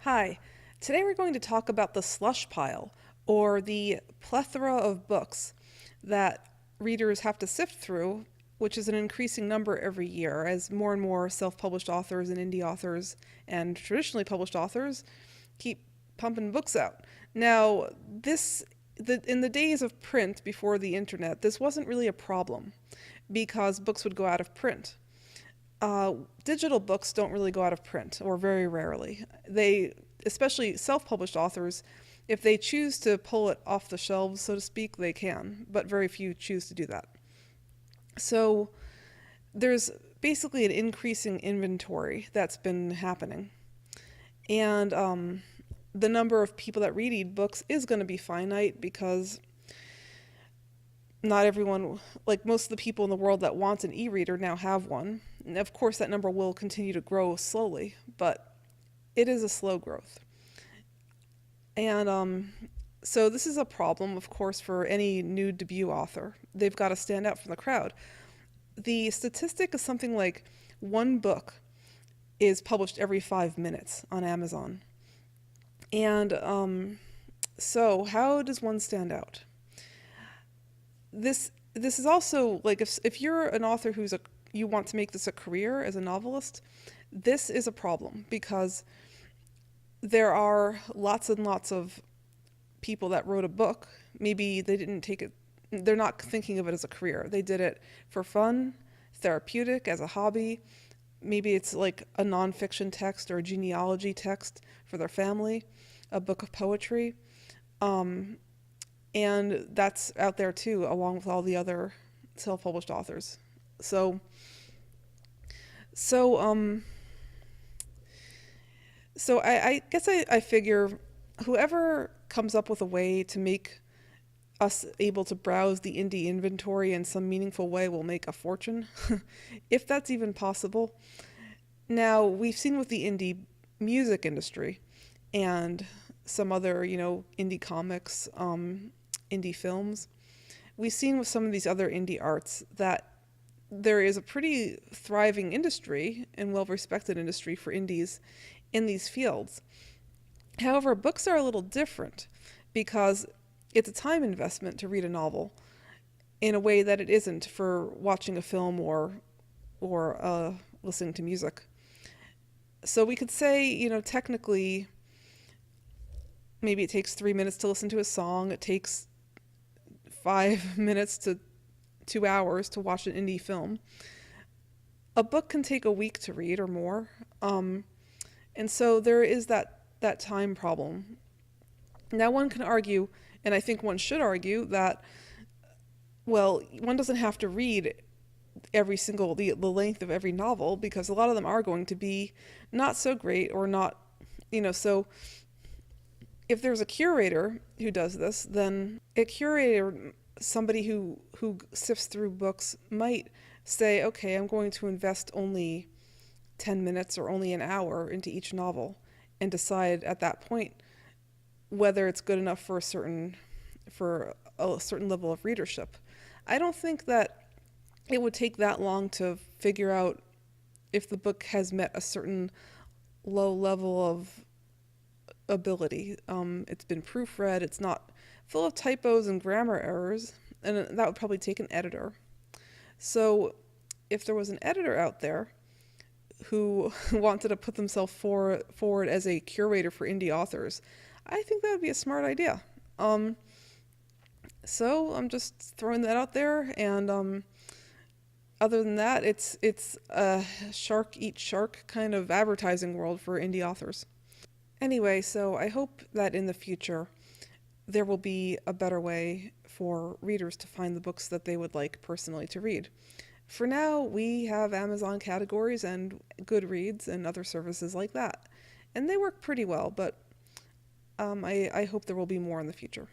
Hi, today we're going to talk about the slush pile, or the plethora of books that readers have to sift through, which is an increasing number every year as more and more self-published authors and indie authors and traditionally published authors keep pumping books out. Now, in the days of print before the internet, this wasn't really a problem because books would go out of print. Digital books don't really go out of print, or very rarely. Especially self-published authors, if they choose to pull it off the shelves, so to speak, they can, but very few choose to do that. So there's basically an increasing inventory that's been happening. And the number of people that read ebooks is going to be finite because not everyone, like most of the people in the world that want an e-reader now have one. And of course, that number will continue to grow slowly, but it is a slow growth. And so this is a problem, of course, for any new debut author. They've got to stand out from the crowd. The statistic is something like one book is published every 5 minutes on Amazon. And so how does one stand out? This is also like if you're an author you want to make this a career as a novelist, this is a problem because there are lots and lots of people that wrote a book. Maybe they didn't take it, they're not thinking of it as a career. They did it for fun, therapeutic, as a hobby. Maybe it's like a nonfiction text or a genealogy text for their family, a book of poetry. And that's out there too, along with all the other self-published authors. So I guess I figure whoever comes up with a way to make us able to browse the indie inventory in some meaningful way will make a fortune, if that's even possible. Now, we've seen with the indie music industry and some other, indie comics, indie films, we've seen with some of these other indie arts that there is a pretty thriving industry and well-respected industry for indies in these fields. However, books are a little different because it's a time investment to read a novel in a way that it isn't for watching a film or listening to music. So we could say, technically, maybe it takes 3 minutes to listen to a song. It takes 5 minutes to 2 hours to watch an indie film. A book can take a week to read or more. And so there is that time problem. Now one can argue, and I think one should argue, that, well, one doesn't have to read the length of every novel because a lot of them are going to be not so great or not, so if there's a curator who does this, then a curator, somebody who sifts through books, might say, okay, I'm going to invest only 10 minutes or only an hour into each novel and decide at that point whether it's good enough for a certain level of readership. I don't think that it would take that long to figure out if the book has met a certain low level of ability. It's been proofread, it's not full of typos and grammar errors, and that would probably take an editor. So if there was an editor out there who wanted to put themselves forward as a curator for indie authors, I think that would be a smart idea. So I'm just throwing that out there, and other than that, it's a shark eat shark kind of advertising world for indie authors. Anyway, so I hope that in the future there will be a better way for readers to find the books that they would like personally to read. For now, we have Amazon categories and Goodreads and other services like that, and they work pretty well, but I hope there will be more in the future.